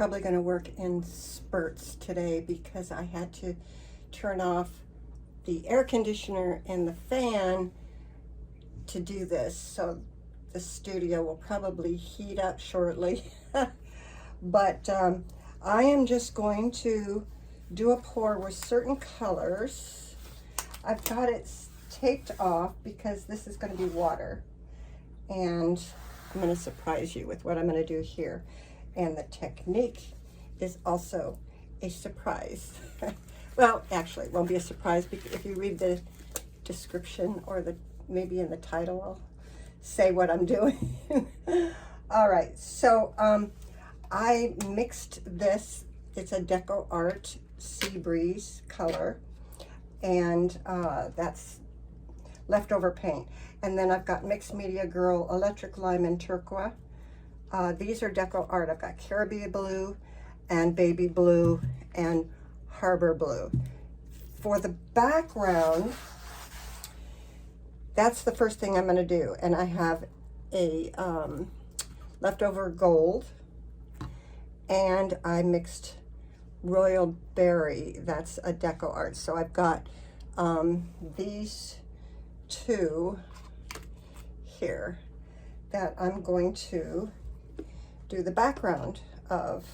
probably going to work in spurts today because I had to turn off the air conditioner and the fan to do this. So the studio will probably heat up shortly. But I am just going to do a pour with certain colors. I've got it taped off because this is going to be water. And I'm going to surprise you with what I'm going to do here. And the technique is also a surprise. Well, actually, it won't be a surprise because if you read the description or maybe in the title, I'll say what I'm doing. All right, so I mixed this. It's a Deco Art Sea Breeze color, and that's leftover paint. And then I've got Mixed Media Girl Electric Lime and Turquoise. These are Deco Art. I've got Caribbean Blue and Baby Blue and Harbor Blue. For the background, that's the first thing I'm going to do. And I have a leftover gold, and I mixed Royal Berry. That's a Deco Art. So I've got these two here that I'm going to do the background of.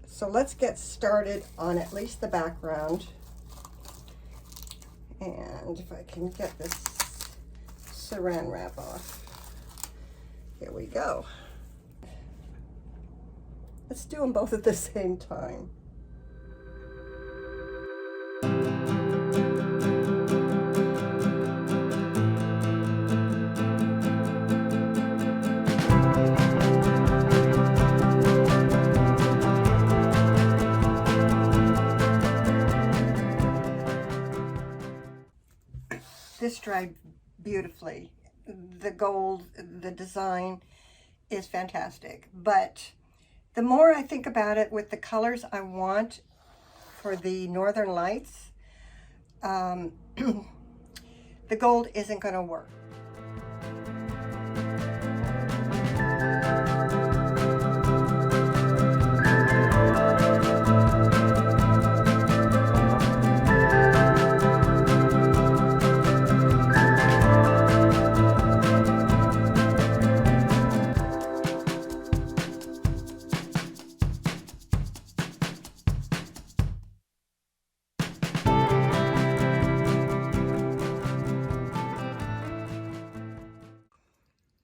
So let's get started on at least the background. And if I can get this saran wrap off. Here we go. Let's do them both at the same time. This dried beautifully. The gold, the design is fantastic. But the more I think about it with the colors I want for the Northern Lights, the gold isn't going to work.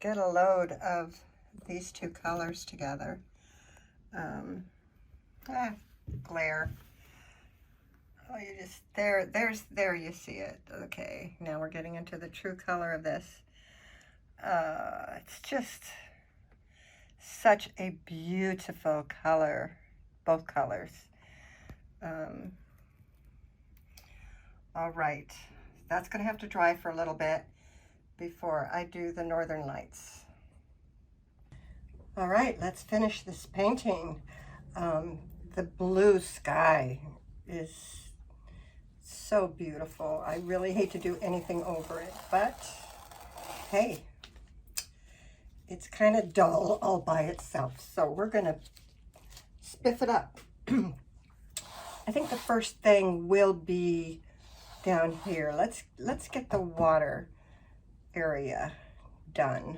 Get a load of these two colors together. Glare. Oh, you just, there you see it. Okay, now we're getting into the true color of this. It's just such a beautiful color, both colors. All right, that's gonna have to dry for a little bit before I do the Northern Lights. All right, let's finish this painting. The blue sky is so beautiful. I really hate to do anything over it, but hey, it's kind of dull all by itself. So we're gonna spiff it up. I think the first thing will be down here. Let's get the water area done.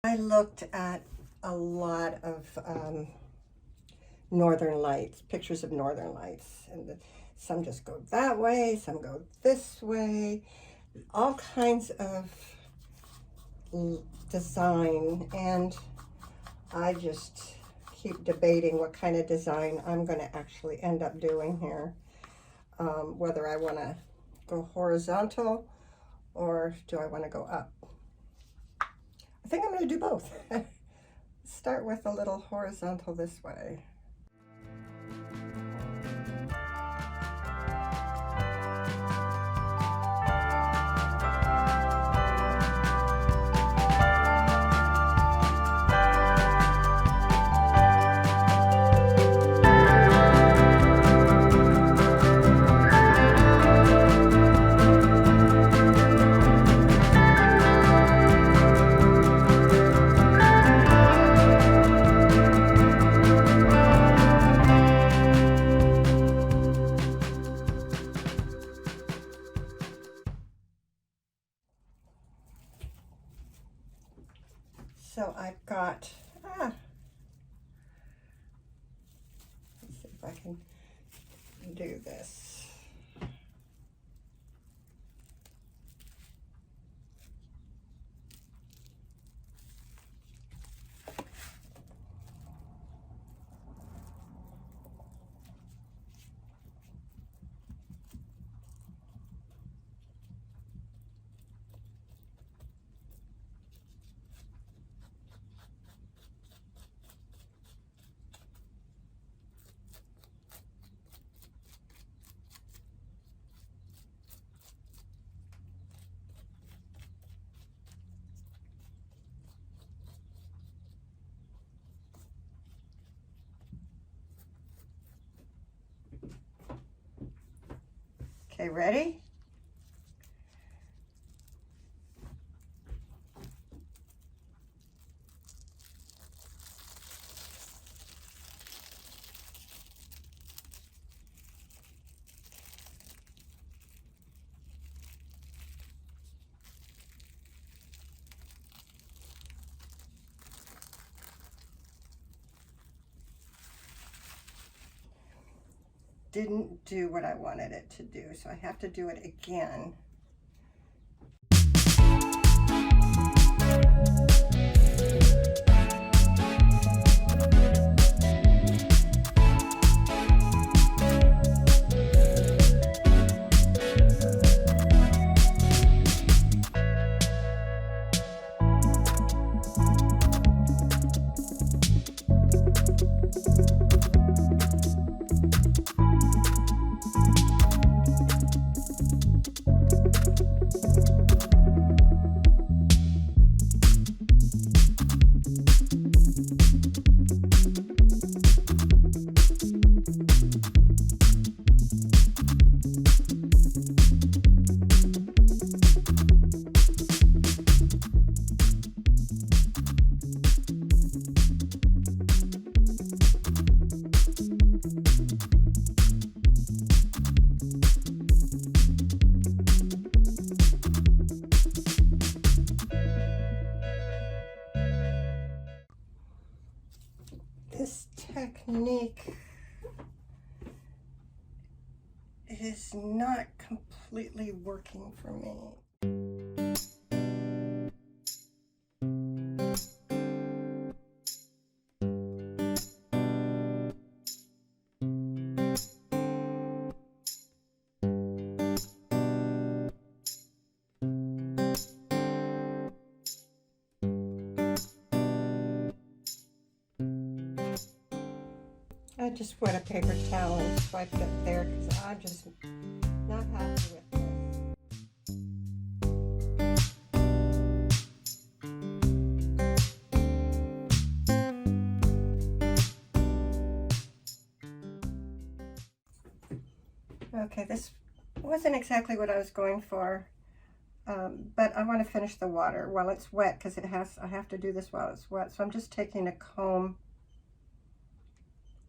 I looked at a lot of Northern Lights, pictures of Northern Lights, and Some just go that way, some go this way, all kinds of design, and I just keep debating what kind of design I'm going to actually end up doing here. Whether I want to go horizontal or do I want to go up. I think I'm going to do both. Start with a little horizontal this way. So I've got, let's see if I can do this. Okay, ready? Didn't do what I wanted it to do, so I have to do it again. This technique is not completely working for me. I just wet a paper towel and swiped it there because I'm just not happy with this. Okay, this wasn't exactly what I was going for, but I want to finish the water while it's wet because I have to do this while it's wet. So I'm just taking a comb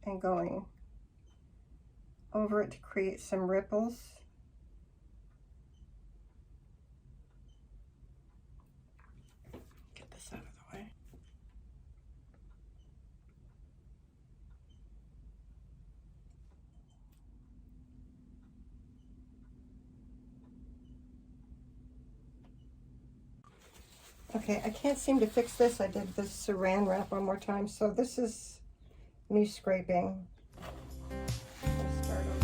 and going over it to create some ripples. Get this out of the way. Okay, I can't seem to fix this. I did this saran wrap one more time, so this is me scraping. Let's start over.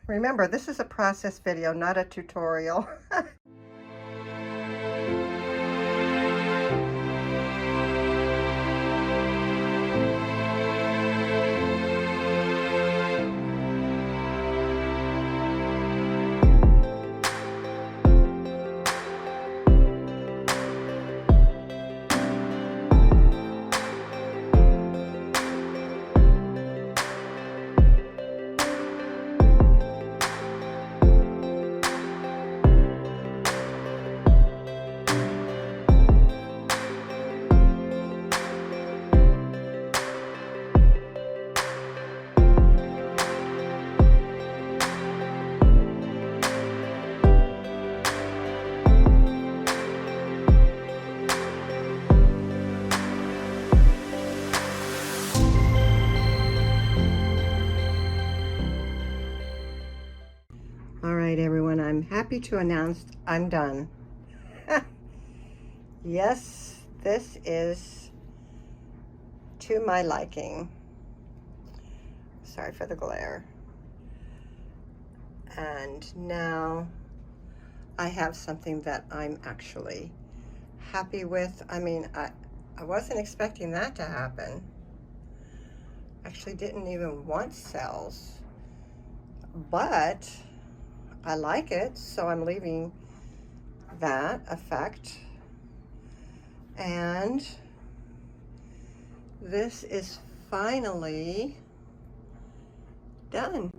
Remember, this is a process video, not a tutorial. All right, everyone, I'm happy to announce I'm done. Yes, this is to my liking. Sorry for the glare. And now I have something that I'm actually happy with. I mean, I wasn't expecting that to happen. Actually didn't even want cells, but I like it, so I'm leaving that effect. And this is finally done.